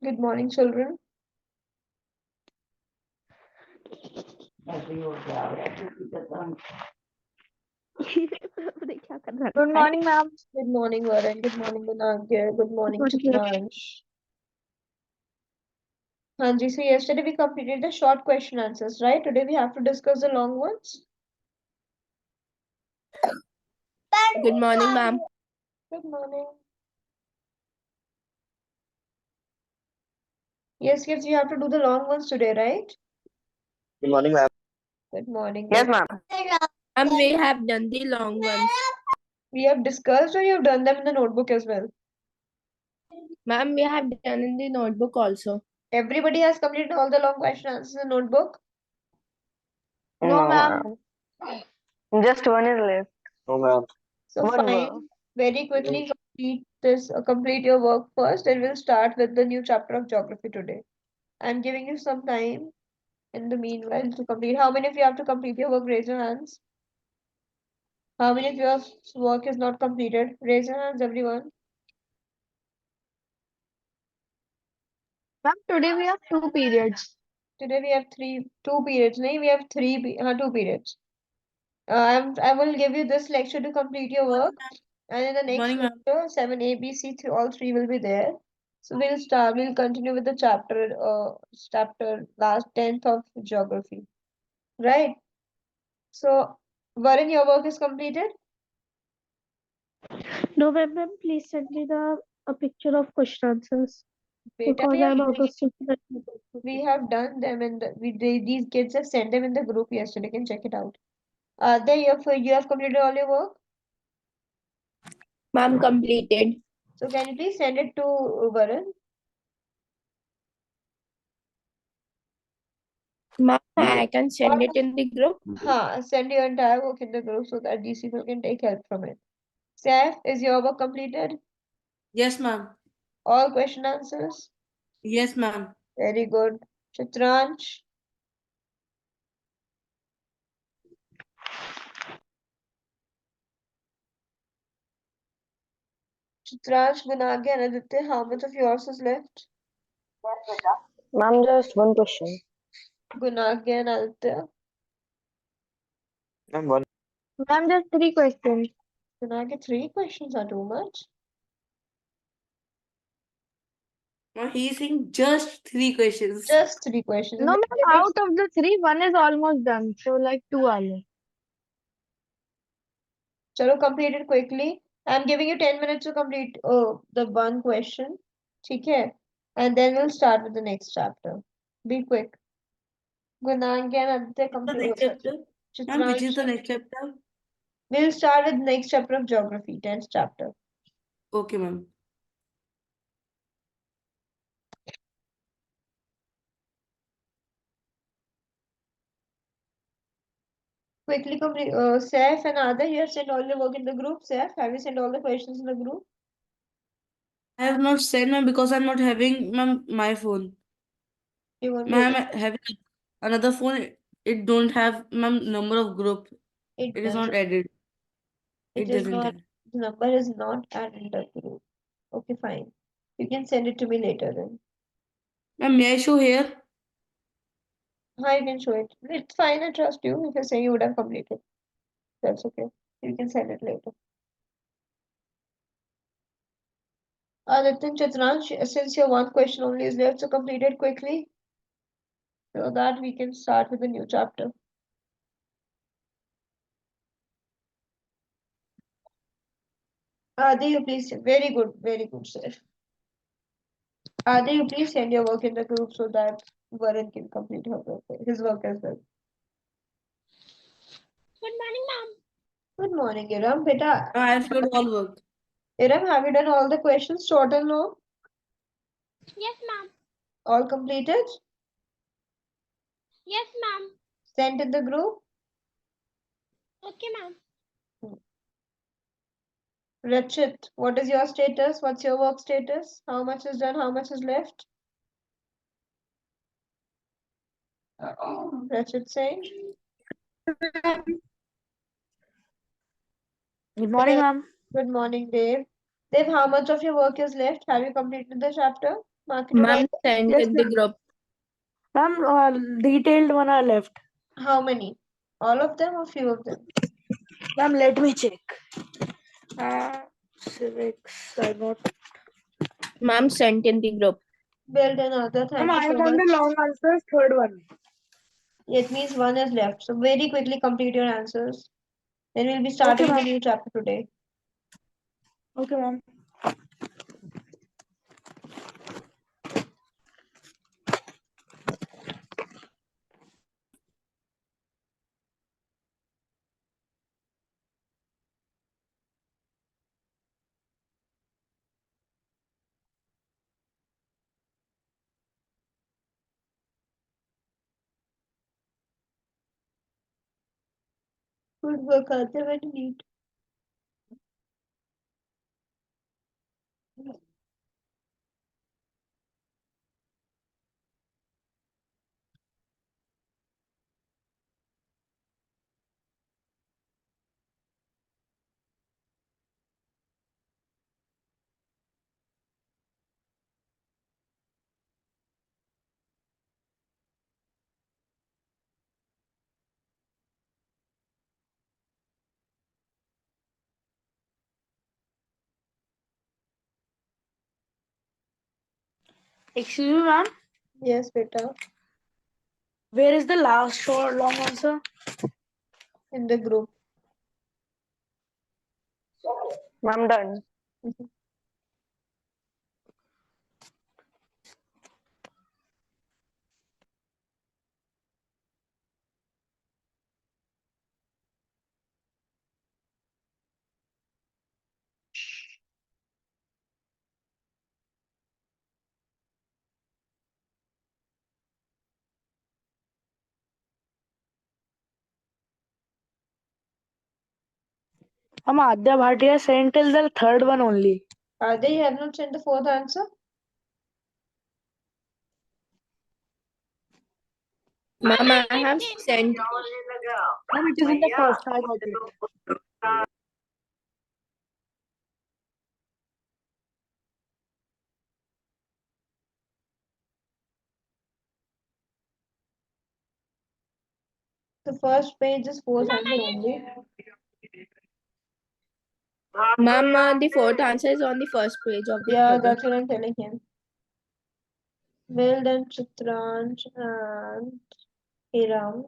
Good morning, children. Good morning, ma'am. Good morning, Varun. Good morning, Gunagya. Good morning, Chitransh. Hanji, so yesterday we completed the short question answers, right? Today we have to discuss the long ones. Good morning, ma'am. Good morning. Yes, kids, you have to do the long ones today, right? Good morning, ma'am. Good morning. Yes, ma'am. Ma'am, we have done the long ones. We have discussed or you have done them in the notebook as well? Ma'am, we have done in the notebook also. Everybody has completed all the long question answers in the notebook? No, ma'am. Just one is left. No, ma'am. So One fine. more. Very quickly complete your work first, and we'll start with the new chapter of geography today. I'm giving you some time in the meanwhile to complete. How many of you have to complete your work? Raise your hands. How many of your work is not completed? Raise your hands, everyone. Ma'am, today we have 2 periods. Today we have two periods. No, we have two periods. I will give you this lecture to complete your work, and in the next lecture, 7A, B, C, all three will be there. So we'll continue with the chapter last 10th of geography. Right? So, Varun, your work is completed? No, ma'am, please send me a picture of question answers Beta, because I'm out of station. we have done them these kids have sent them in the group yesterday. You can check it out. You have completed all your work? Ma'am, completed. So can you please send it to Varun? Ma'am, I can send it in the group. Send your entire work in the group so that these people can take help from it. Saif, is your work completed? Yes, ma'am. All question answers? Yes, ma'am. Very good. Chitransh? Chitransh, Gunagya, and Aditya, how much of yours is left? Ma'am, just one question. Gunagya and Aditya. Ma'am, one. Ma'am, just 3 questions. Gunagya, 3 questions are too much. Ma'am, he is saying just 3 questions. Just 3 questions. No, ma'am, out of the 3, one is almost done. So, like 2 are left. Chalo, complete it quickly. I'm giving you 10 minutes to complete the one question. Okay? And then we'll start with the next chapter. Be quick. Gunagya and Aditya The complete. next chapter. Ma'am, which is the next chapter? We'll start with next chapter of geography, 10th chapter. Okay, ma'am. Quickly complete. Saif and Ada, you have sent all your work in the group. Saif, have you sent all the questions in the group? I have not sent, ma'am, because I'm not having, ma'am, my phone. You won't be Ma'am, able I'm having another phone. It don't have, ma'am, number of group. It It is does. not added. It It is doesn't not. have. The number is not added in the group. Okay, fine. You can send it to me later then. Ma'am, may I show here? I can show it. It's fine. I trust you. If you're saying you would have completed, that's okay. You can send it later. Aditya Chitransh, since your one question only is left, so complete it quickly so that we can start with the new chapter. Adi, you please. Very good, sir. Adi, you please send your work in the group so that Varun can complete his work as well. Good morning, ma'am. Good morning, Iram. Beta, I have showed all work. Iram, have you done all the questions total now? Yes, ma'am. All completed? Yes, ma'am. Sent in the group? Okay, ma'am. Rachit, what is your status? What's your work status? How much is done? How much is left? Rachit saying. Good morning, ma'am. Good morning, Dave. Dave, how much of your work is left? Have you completed the chapter? Mark it to Ma'am, all. send Yes, in the ma'am. group. Ma'am, detailed one are left. How many? All of them or few of them? Ma'am, let me check. Civics, I got. Ma'am, sent in the group. Well done, Arthur. Ma'am, Thank you I so have done much. the long answers, third one. It means one is left. So very quickly complete your answers. Then we'll be starting ma'am. the new chapter today. Okay, ma'am. Good work, Arthur. Very neat. Excuse me, ma'am. Yes, beta. Where is the last short long answer? In the group. I'm done. Ma'am, Adya Bhatia sent till the third one only. Arthur, you have not sent the fourth answer? Ma'am, I have sent. Ma'am, it is in the first. I got it. The first page is fourth answer only. Ma'am, the fourth answer is on the first page of the Yeah, paper. that's what I'm telling him. Well done, Chitranj and Hiram.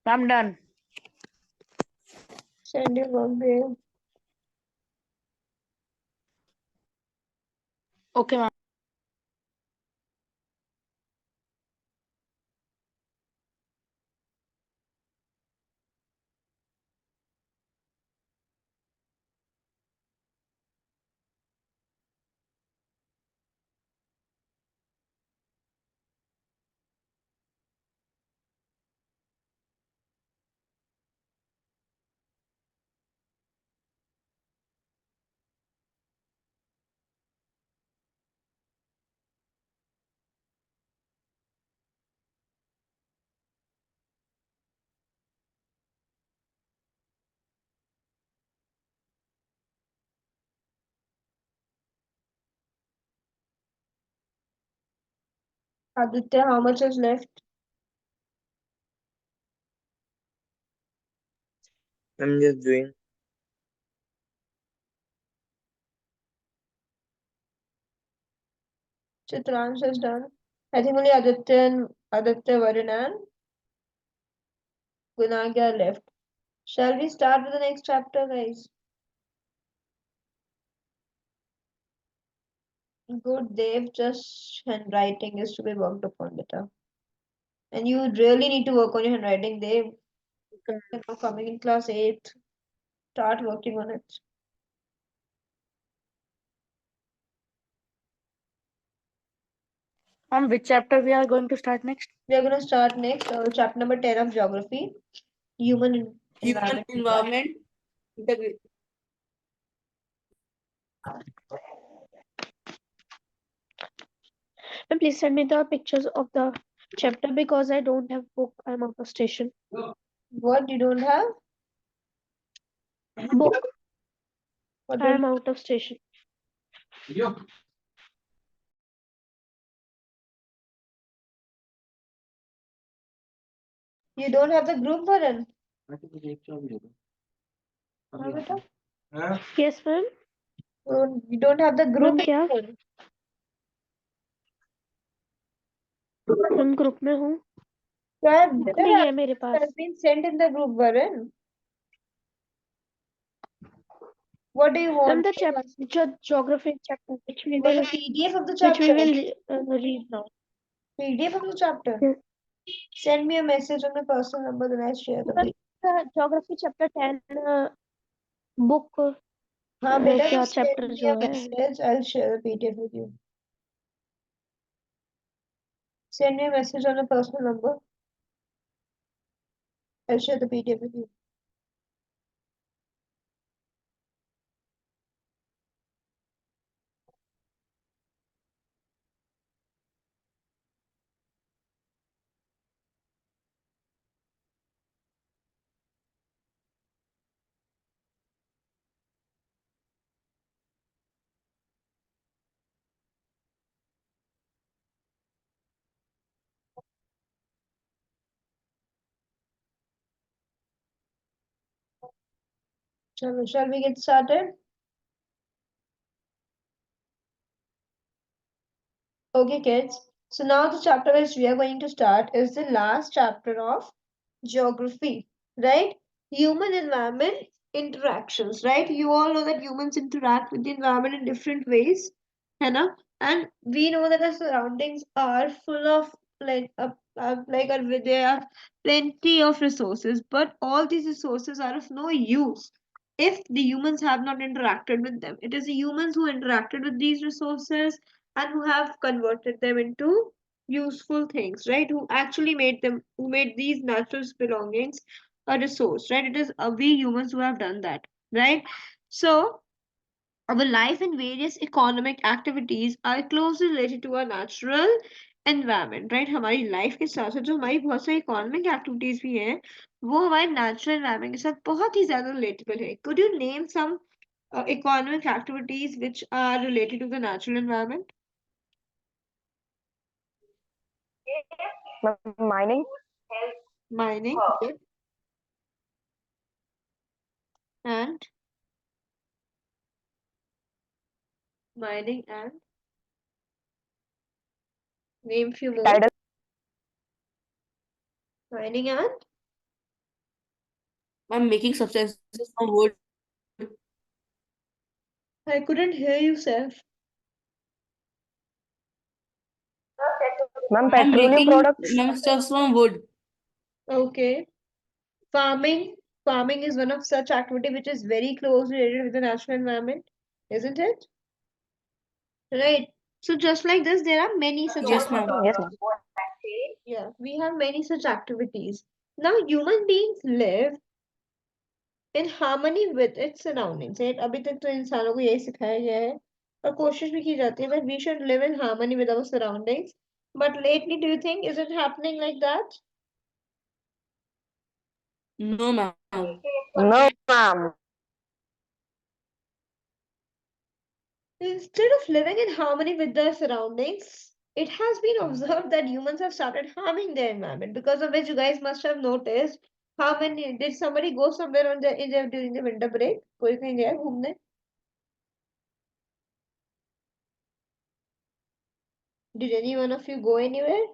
I'm done. Send your work there. Okay, ma'am. Aditya, how much is left? I'm just doing. Chitransh is done. I think only Aditya, Varun and Gunagya are left. Shall we start with the next chapter, guys? Good, Dev. Just handwriting is to be worked upon better. And you really need to work on your handwriting, Dev. You're now coming in class 8. Start working on it. Which chapter we are going to start next? We are going to start next, chapter number 10 of geography. Human Human environment. Integration. And please send me the pictures of the chapter because I don't have book. I'm out of station. What you don't have? Book. What I'm out of station. You don't have the group, Varun? Yes, ma'am. You don't have the group ma'am क्या anymore. हम group में हूँ That नहीं है मेरे पास has been sent in the group, Varun. What do you ma'am want? the geography chapter which we The will PDF of the which we chapter. will read now. PDF of the chapter. Yes. Send me a message on my personal number, then I share the But the geography chapter 10 book हाँ बेटा क्या just send chapter me जो a है message. I'll share the PDF with you. Send me a message on a personal number. I'll share the PDF with you. Shall we get started? Okay, kids. So now the chapter which we are going to start is the last chapter of geography, right? Human environment interactions, right? You all know that humans interact with the environment in different ways, Hannah, and we know that our surroundings are full of there are plenty of resources, but all these resources are of no use if the humans have not interacted with them. It is the humans who interacted with these resources and who have converted them into useful things, right? Who actually who made these natural belongings a resource, right? It is we humans who have done that, right? So our life and various economic activities are closely related to our natural environment, right? हमारी life के साथ साथ जो हमारी बहुत सारी economic activities भी हैं वो हमारे natural environment के साथ बहुत ही ज़्यादा relatable है. Could you name some economic activities which are related to the natural environment? Mining. Mining, good. And mining and name few more. Tidal. Mining and I'm making substances from wood. I couldn't hear you, Seth. Ma'am, I'm petroleum making products. stuff from wood. Okay. Farming. Farming is one of such activity which is very closely related with the natural environment, isn't it? Right. So just like this, there are many such Yes, ma'am. Yes, ma'am. Yeah, we have many such activities. Now, human beings live in harmony with its surroundings. Right? अभी तक तो इंसानों को यही सिखाया गया है और कोशिश भी की जाती है that we should live in harmony with our surroundings. But lately, do you think is it happening like that? No, ma'am. No, ma'am. Instead of living in harmony with their surroundings, it has been observed that humans have started harming their environment, because of which you guys must have noticed how many. Did somebody go somewhere on during the winter break? कोई कहीं गया घूमने? Did any one of you go anywhere?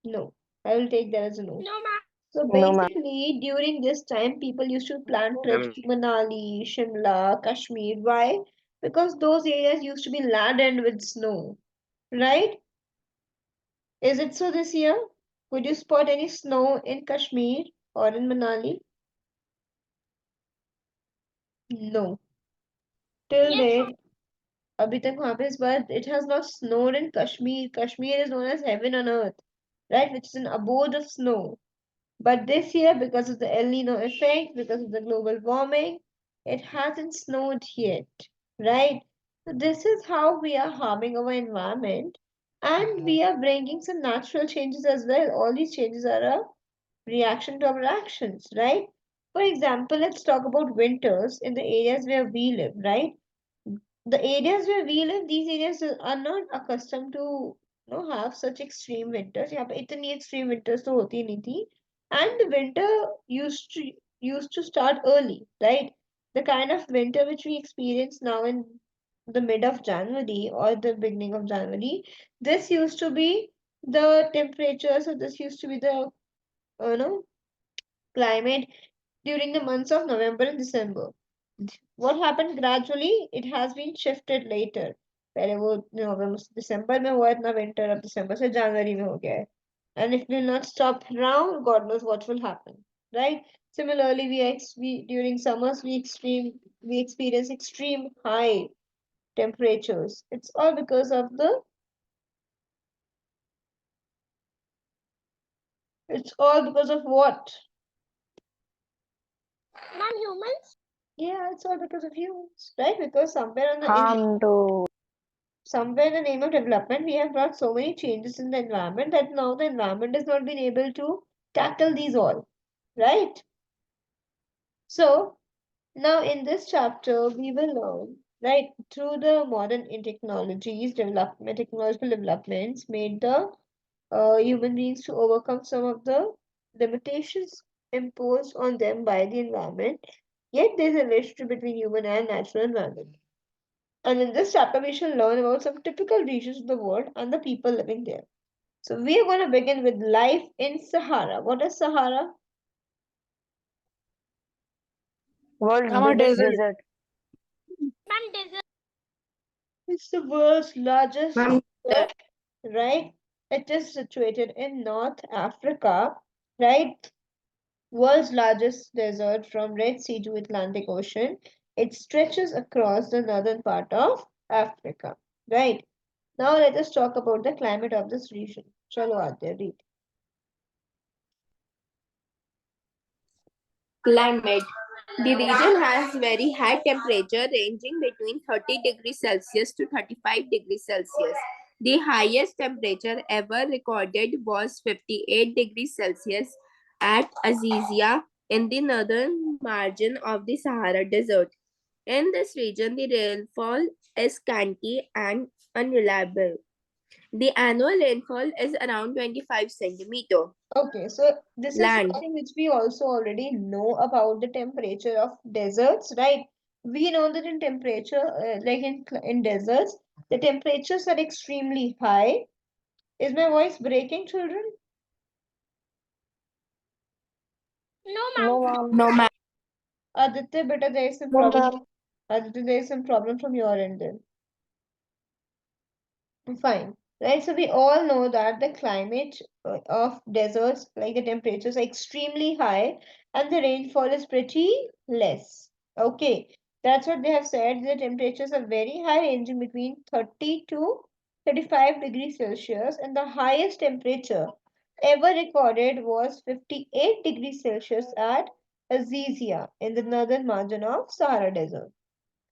No. I will take that as a no. No, ma'am. So No, ma'am. basically, during this time, people used to plan trips Ma'am, to Manali, Shimla, Kashmir. Why? Because those areas used to be laden with snow, right? Is it so this year? Would you spot any snow in Kashmir or in Manali? No. Till date, अभी तक वहाँ पे इस बार it has not snowed in Kashmir. Kashmir is known as heaven on earth, right? Which is an abode of snow. But this year, because of the El Nino effect, because of the global warming, it hasn't snowed yet, right? So this is how we are harming our environment, and we are bringing some natural changes as well. All these changes are a reaction to our actions, right? For example, let's talk about winters in the areas where we live, right? The areas where we live, these areas are not accustomed to have such extreme winters. यहाँ पे इतनी extreme winters तो होती नहीं थी, and the winter used to start early, right? The kind of winter which we experience now in the mid of January or the beginning of January, this used to be the temperature. So this used to be the climate during the months of November and December. What happened gradually? It has been shifted later. पहले वो नवंबर दिसंबर में हुआ इतना winter, अब दिसंबर से जनवरी में हो गया है. And if we will not stop now, God knows what will happen, right? Similarly, we during summers we experience extreme high temperatures. It's all because of the it's all because of what? Ma'am, humans? Yeah, it's all because of humans, right? Because Harm to. somewhere in the name of development, we have brought so many changes in the environment that now the environment has not been able to tackle these all, right? So now in this chapter, we will learn, right, through the modern technological developments made the human beings to overcome some of the limitations imposed on them by the environment. Yet there is a relationship between human and natural environment. And in this chapter, we shall learn about some typical regions of the world and the people living there. So we are going to begin with life in Sahara. What is Sahara? World's I'm a biggest desert. desert. Ma'am, desert. It's the world's largest Ma'am, desert, right? It is situated in North Africa, right? World's largest desert from Red Sea to Atlantic Ocean. It stretches across the northern part of Africa, right? Now let us talk about the climate of this region. Chalo Adya, read. Climate. The region has very high temperature ranging between 30 degrees Celsius to 35 degrees Celsius. The highest temperature ever recorded was 58 degrees Celsius at Azizia in the northern margin of the Sahara Desert. In this region, the rainfall is scanty and unreliable. The annual rainfall is around 25 centimeter. Okay, so this is Land. something which we also already know about the temperature of deserts, right? We know that in temperature, like in deserts, the temperatures are extremely high. Is my voice breaking, children? no, No, ma'am. ma'am. No, ma'am. Aditya, beta, there is some No, problem. ma'am. Aditya, there is some problem from your end then. Fine, right? So we all know that the climate of deserts, like the temperatures, are extremely high and the rainfall is pretty less. Okay, that's what they have said. The temperatures are very high, ranging between 30 to 35 degrees Celsius, and the highest temperature ever recorded was 58 degrees Celsius at Azizia in the northern margin of Sahara Desert.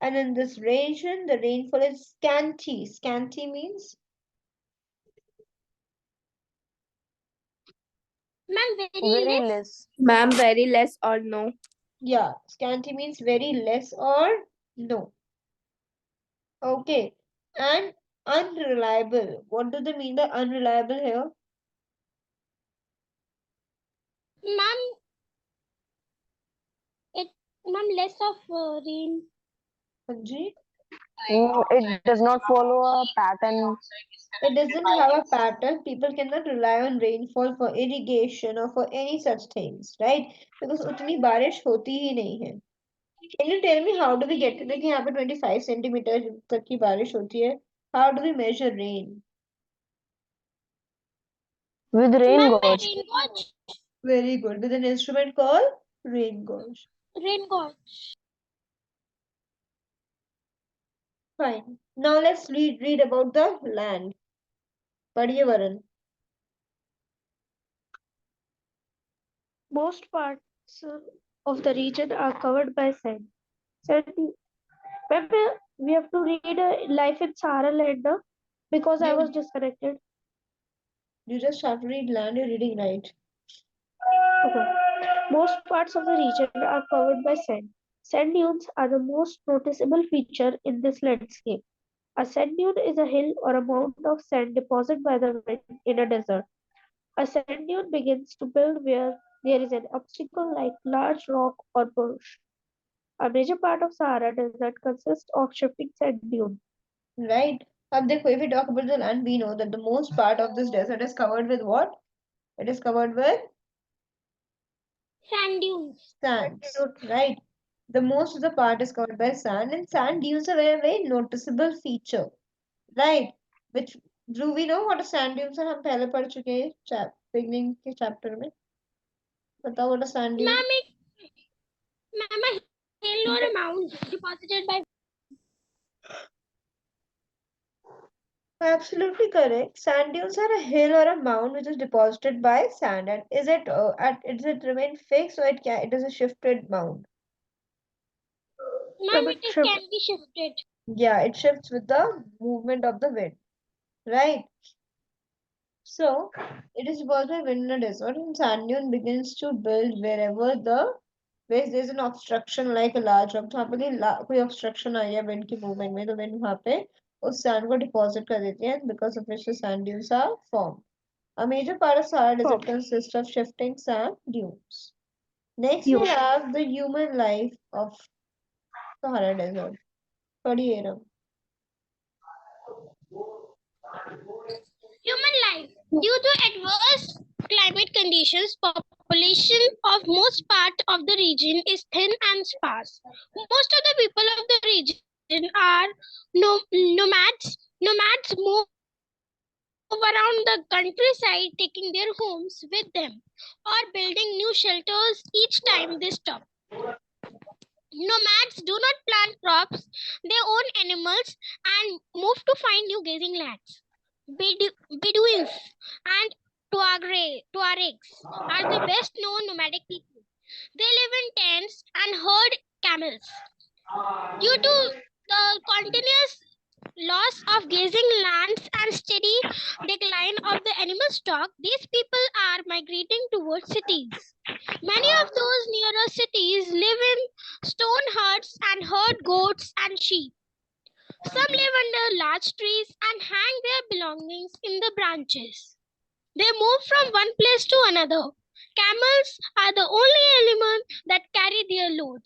And in this region, the rainfall is scanty. Scanty means Ma'am, very Very less. less. Ma'am, very less or no. yeah, scanty means very less or no. Okay. And unreliable. What do they mean by unreliable here? Ma'am, less of rain. Anji? It does not follow a pattern. It doesn't have a pattern. People cannot rely on rainfall for irrigation or for any such things, right? Because उतनी बारिश होती ही नहीं है. Can you tell me how do we get to know कि यहाँ पे 25 centimetre तक की बारिश होती है? How do we measure rain? With rain Ma'am, by gauge. rain gauge. Very good. With an instrument called rain gauge. Rain gauge. Fine. Now let's read about the land. पढ़िए Varun. Most parts of the region are covered by sand. Maybe we have to read Life in Sahara Land now, because I was disconnected. You just have to read land. You're reading right. Okay. Most parts of the region are covered by sand. Sand dunes are the most noticeable feature in this landscape. A sand dune is a hill or a mound of sand deposited by the wind in a desert. A sand dune begins to build where there is an obstacle like large rock or bush. A major part of Sahara Desert consists of shifting sand dunes. Right. अब देखो, if we talk about the land, we know that the most part of this desert is covered with what? It is covered with Sand dunes. sands, right? The most of the part is covered by sand, and sand dunes are very, very noticeable feature, right? Which do we know what a sand dunes are? हम पहले पढ़ चुके हैं beginning के chapter में. बताओ what a sand dune? Ma'am, a hill or a mound deposited by. Absolutely correct. Sand dunes are a hill or a mound which is deposited by sand, and is it remain fixed, or it is a shifted mound? Ma'am, it can be shifted. Yeah, it shifts with the movement of the wind, right? So it is deposited by wind in a desert, and sand dune begins to build where there's an obstruction like a large rock. तो वहाँ पे कोई obstruction आई है wind की movement में, तो wind वहाँ पे उस sand को deposit कर देती है, because of which the sand dunes are formed. A major part of Sahara Desert consists of shifting sand dunes. Next, we have the human life of Sahara Desert. पढ़िए ना. Human life. Due to adverse climate conditions, population of most part of the region is thin and sparse. Most of the people of the region are nomads. Nomads move around the countryside, taking their homes with them or building new shelters each time they stop. Nomads do not plant crops, they own animals and move to find new grazing lands. Bedouins and Tuaregs are the best known nomadic people. They live in tents and herd camels. Due to the continuous loss of grazing lands and steady decline of the animal stock, these people are migrating towards cities. Many of those nearer cities live in stone huts and herd goats and sheep. Some live under large trees and hang their belongings in the branches. They move from one place to another. Camels are the only animal that carry their load.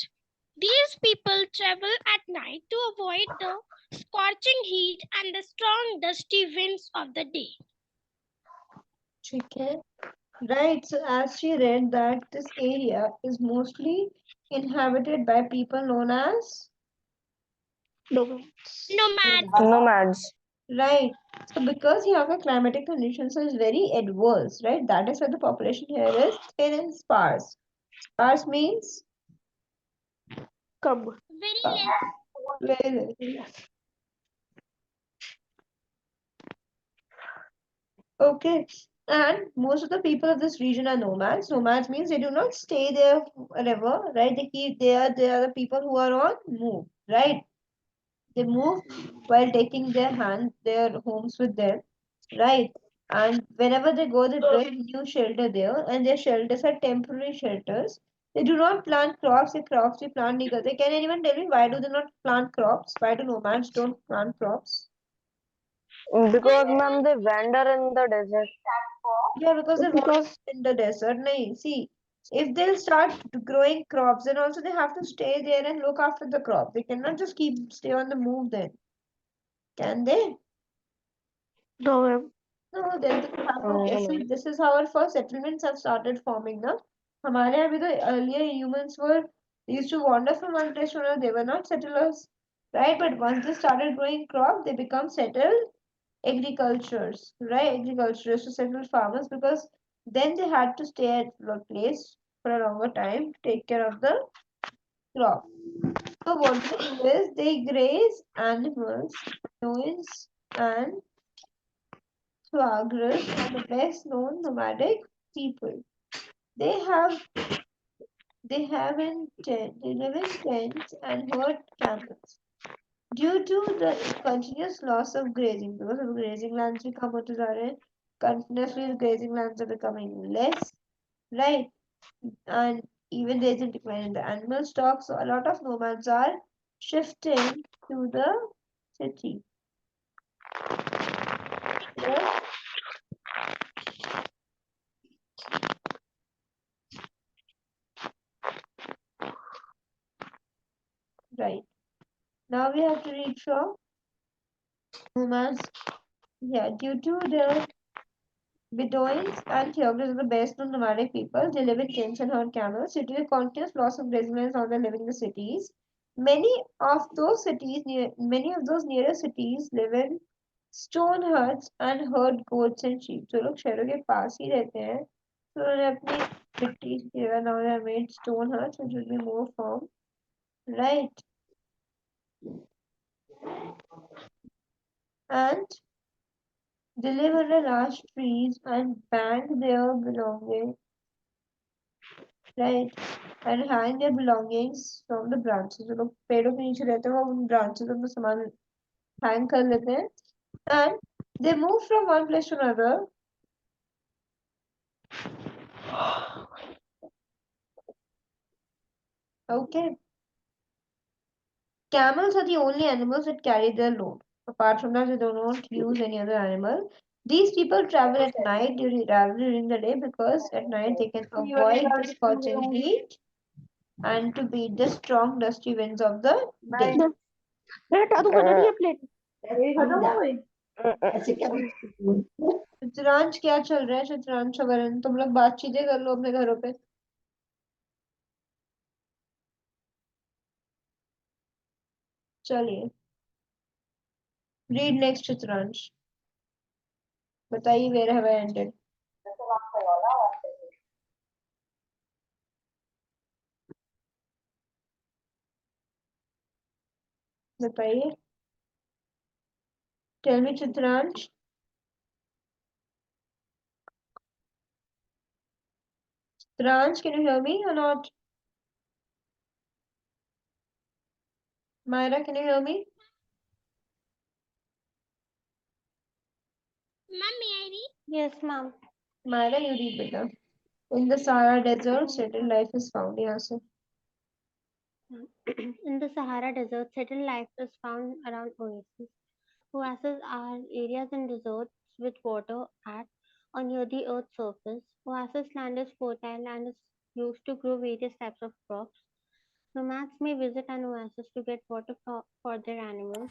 These people travel at night to avoid the scorching heat and the strong dusty winds of the day. ठीक है. Right, so as she read that this area is mostly inhabited by people known as Nomads. Nomads. right. So because here the climatic conditions is very adverse, right? That is why the population here is thin and sparse. Sparse means Come. Very less. very less. Okay. And most of the people of this region are nomads. Nomads means they do not stay there forever, right? They are the people who are on move, right? They move while taking their homes with them, right? And whenever they go, they build new shelter there, and their shelters are temporary shelters. They do not plant crops. The crops they plant नहीं करते. Can anyone tell me why do they not plant crops? Why do nomads don't plant crops? Because ma'am, they wander in the desert. Yeah, because they're in the desert. Nahi, see, if they'll start growing crops, then also they have to stay there and look after the crop. They cannot just stay on the move then. Can they? No, ma'am. No, then they have to. See, this is how our first settlements have started forming now. हमारे यहाँ भी तो earlier humans were used to wander from one place to another. They were not settlers, right? But once they started growing crop, they become settled agricultures, right? Agriculturists to settle farmers because then they had to stay at the place for a longer time to take care of the crop. So what they do is they graze animals, Noise and Swaggers are the best known nomadic people. They have they have they live in tents and herd camels. Due to the continuous loss of grazing, because of grazing lands भी कम होते जा रहे हैं, continuously grazing lands are becoming less, right? And even there is a decline in the animal stock, so a lot of nomads are shifting to the city. Yeah, right. Now we have to read from nomads. Yeah, due to the Bedouins and Thiogs are the best known nomadic people. They live in tents and herd camels. Due to the continuous loss of grazing lands, now they're living in the cities. Many of those nearer cities live in stone huts and herd goats and sheep. जो लोग शहरों के पास ही रहते हैं, तो उन्होंने अपनी मिट्टी की जगह now they have made stone huts, which will be more firm, right? And they live under large trees and bank their belongings, right? And hang their belongings from the branches. जो लोग पेड़ों के नीचे रहते हैं वो उन branches में अपना सामान hang कर लेते हैं. And they move from one place to another. Okay. Camels are the only animals that carry their load. Apart from that, they do not use any other animal. These people travel at night rather during the day because at night they can avoid the scorching heat and to beat the strong dusty winds of the day. मैं हटा दूंगा ना ये plate शतरंज क्या चल रहा है? शतरंज वगैरह तुम लोग बातचीतें कर लो अपने घरों पे. चलिए, रीड नेक्स्ट शतरंज. बताइए where have I ended? बताइए. Tell me शतरंज. Shitranj, can you hear me or not? Myra, can you hear me? Ma'am, may I read? Yes, ma'am. Myra, you read better. In the Sahara Desert, settled life is found. यहाँ से. In the Sahara Desert, settled life is found around oases. Oases are areas in deserts with water at or near the earth's surface. Oasis land is fertile and is used to grow various types of crops. Nomads may visit an oasis to get water for their animals.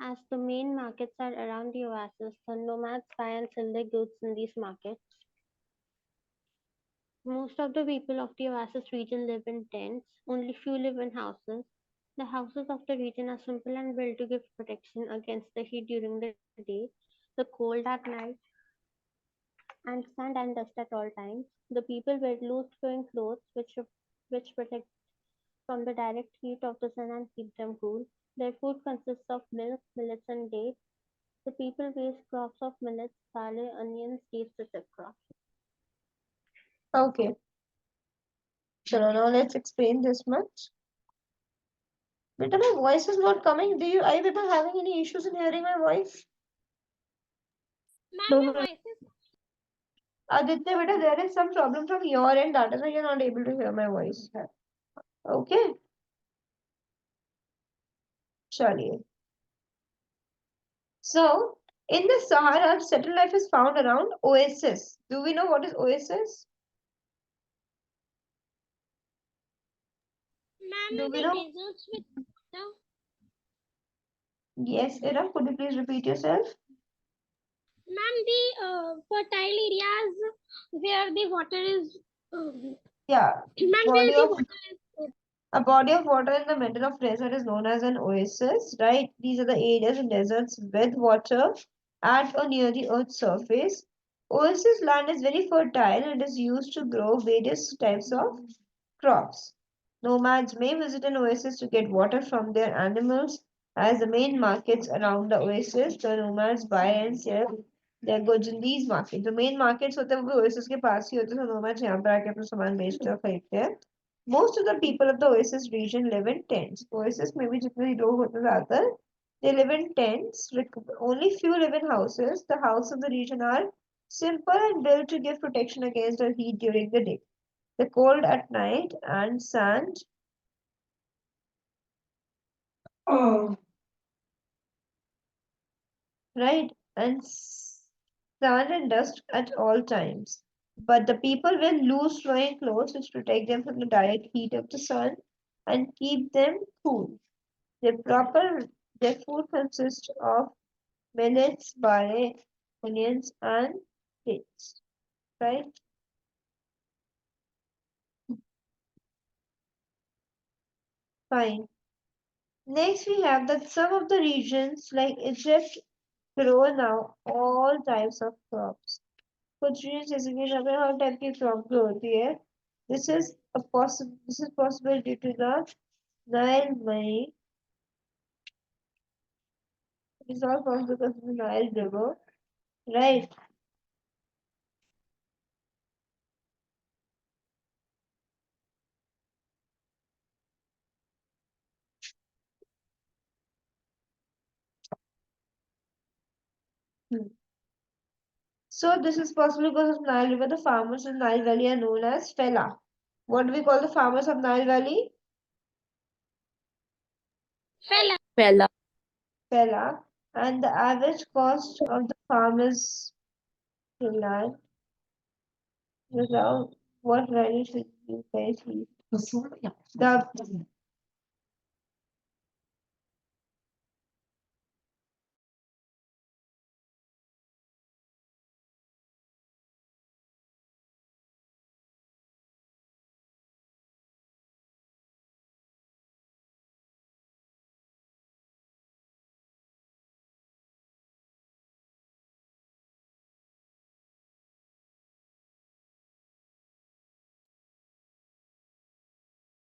As the main markets are around the oasis, the nomads buy and sell their goods in these markets. Most of the people of the oasis region live in tents, only few live in houses. The houses of the region are simple and built to give protection against the heat during the day, the cold at night, and sand and dust at all times. The people wear loose flowing clothes which protect from the direct heat of the sun and keep them cool. Their food consists of milk, millets, and dates. The people raise crops of millets, barley, onions, dates, etc. Okay. So now let's explain this much. Beta, my voice is not coming. Are you people having any issues in hearing my voice? Ma'am, your voice is. Aditya, beta, there is some problem from your end. That is why you're not able to hear my voice. Okay. चलिए. So In the Sahara, settled life is found around oasis. Do we know what is oasis? Ma'am, Do we the know? deserts with water. Yes, Ira, could you please repeat yourself? Ma'am, the fertile areas where the water is. Yeah, Ma'am, where body the of water is. a body of water in the middle of desert is known as an oasis, right? These are the areas in deserts with water at or near the earth's surface. Oasis land is very fertile and is used to grow various types of crops. Nomads may visit an oasis to get water from their animals. As the main markets around the oasis, the nomads buy and sell their goods in these markets. The main markets होते हैं वो भी oasis के पास ही होते हैं, so nomads यहाँ पर आके अपना सामान बेचते और खरीदते हैं. Most of the people of the oasis region live in tents. Oasis में भी जितने लोग होते हैं ज़्यादातर, they live in tents. Only few live in houses. The houses of the region are simple and built to give protection against the heat during the day, the cold at night, and sand. Right? And sun and dust at all times. But the people wear loose flowing clothes which protect them from the direct heat of the sun and keep them cool. Their food consists of millets, barley, onions, and dates. Right? Fine. Next, we have that some of the regions like Egypt grow now all types of crops. कुछ regions जैसे कि यहाँ पे हर type की crop grow होती है. This is possible due to the Nile Mari. It is all possible because of the Nile River, right? So this is possible because of Nile River. The farmers in Nile Valley are known as Fela. What do we call the farmers of Nile Valley? Fella. Fella. Fela. And the average cost of the farmers in land is around what value should you guys use? The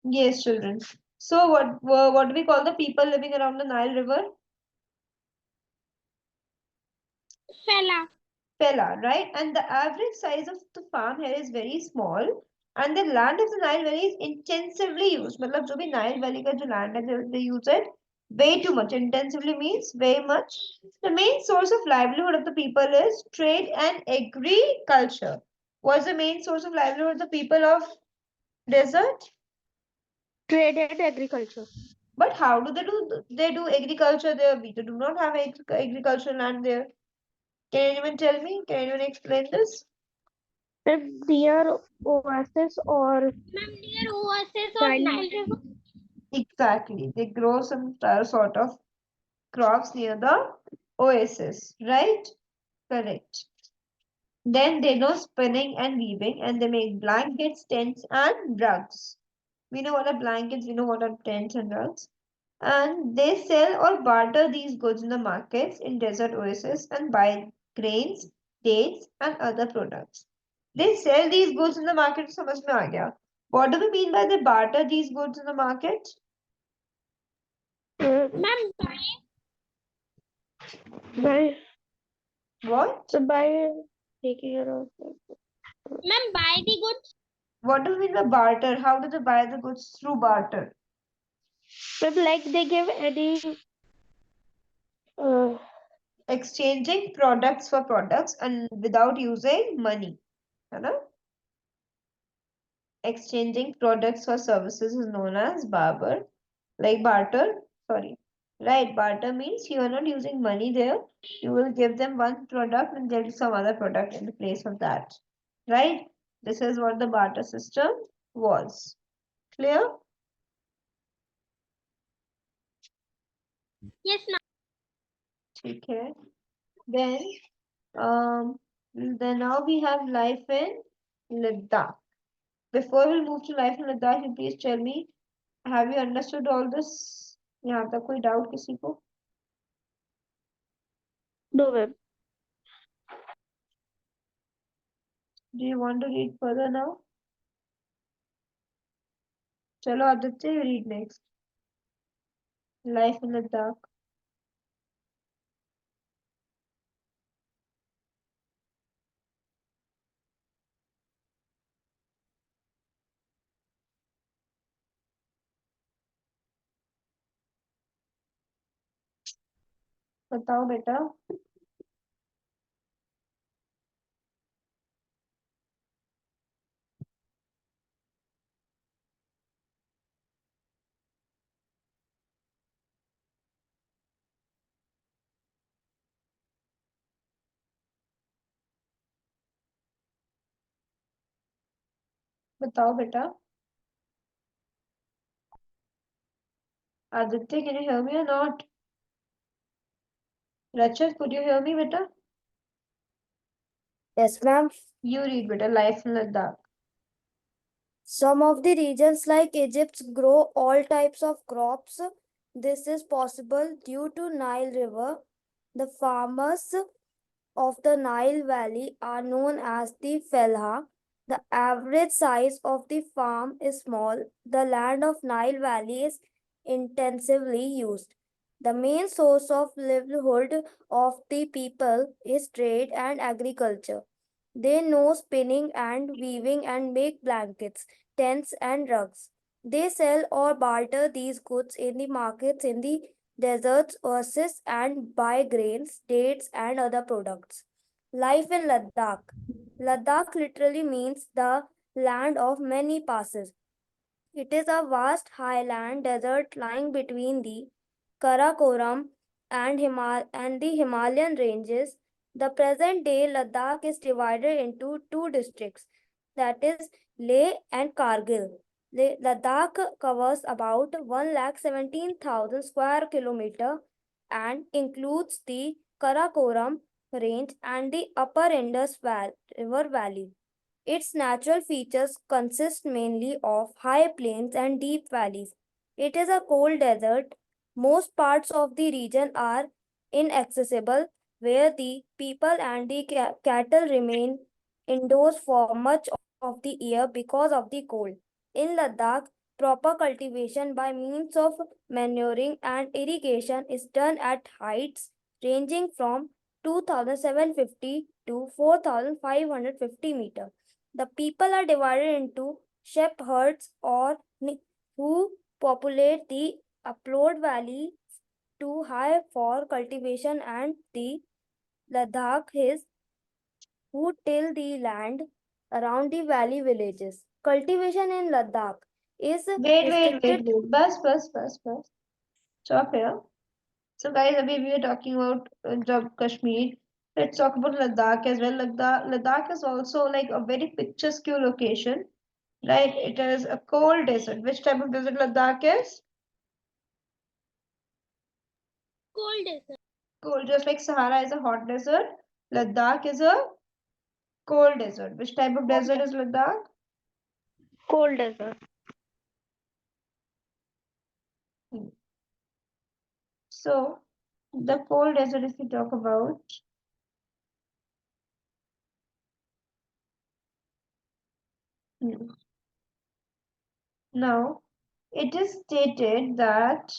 yes, children. So what do we call the people living around the Nile River? Fella. Fella, right? And the average size of the farm here is very small, and the land of the Nile Valley is intensively used. मतलब जो भी Nile Valley का जो land है, they use it way too much. Intensively means very much. The main source of livelihood of the people is trade and agriculture. What's the main source of livelihood of the people of desert? Trade and agriculture. But how do they do? They do agriculture there. We do not have agricultural land there. Can anyone tell me? Can anyone explain this? If near oasis or Ma'am, near oasis of Nile Nile River. Exactly. They grow some sort of crops near the oasis, right? Correct. Then they know spinning and weaving and they make blankets, tents, and rugs. We know what are blankets, we know what are tents and rugs. And they sell or barter these goods in the markets in desert oasis and buy grains, dates, and other products. They sell these goods in the market. समझ में आ गया. What do we mean by they barter these goods in the market? Ma'am, by What? by taking care of ma'am, buy the goods. What do you mean by barter? How do they buy the goods through barter? but like they give any uh, Exchanging products for products and without using money. है ना? Exchanging products for services is known as barter. Sorry. Right, barter means you are not using money there. You will give them one product and get some other product in the place of that. Right? This is what the barter system was. Clear? Yes, ma'am. Okay. Then, then now we have life in Ladakh. Before we move to life in Ladakh, you please tell me, have you understood all this? यहाँ तक कोई doubt किसी को? No, ma'am. Do you want to read further now? चलो Aditya, you read next. Life in Ladakh. बताओ बेटा. बताओ बेटा. Aditya, can you hear me or not? Rachit, could you hear me, beta? Yes, ma'am. You read, beta. Life in Ladakh. Some of the regions like Egypt grow all types of crops. This is possible due to Nile River. The farmers of the Nile Valley are known as the Felha. The average size of the farm is small. The land of Nile Valley is intensively used. The main source of livelihood of the people is trade and agriculture. They know spinning and weaving and make blankets, tents, and rugs. They sell or barter these goods in the markets in the deserts, oases, and buy grains, dates, and other products. Life in Ladakh. Ladakh literally means the land of many passes. It is a vast highland desert lying between the Karakoram and the Himalayan ranges. The present day Ladakh is divided into two districts, that is Leh and Kargil. Ladakh covers about 1,17,000 square kilometer and includes the Karakoram range and the upper River Valley. Its natural features consist mainly of high plains and deep valleys. It is a cold desert. Most parts of the region are inaccessible, where the people and the cattle remain indoors for much of the year because of the cold. In Ladakh, proper cultivation by means of manuring and irrigation is done at heights ranging from 2,750 to 4,550 meters. The people are divided into shepherds who populate the upload valley too high for cultivation and the Ladakh hills who till the land around the valley villages. Cultivation in Ladakh is restricted. Bus. Stop here. So guys, abhi we are talking about Kashmir. Let's talk about Ladakh as well. Ladakh is also like a very picturesque location, right? It is a cold desert. Which type of desert Ladakh is? Cold desert. Cold, just like Sahara is a hot desert. Ladakh is a cold desert. Which type of desert is Ladakh? Cold desert. So, the cold desert, if we talk about, now, it is stated that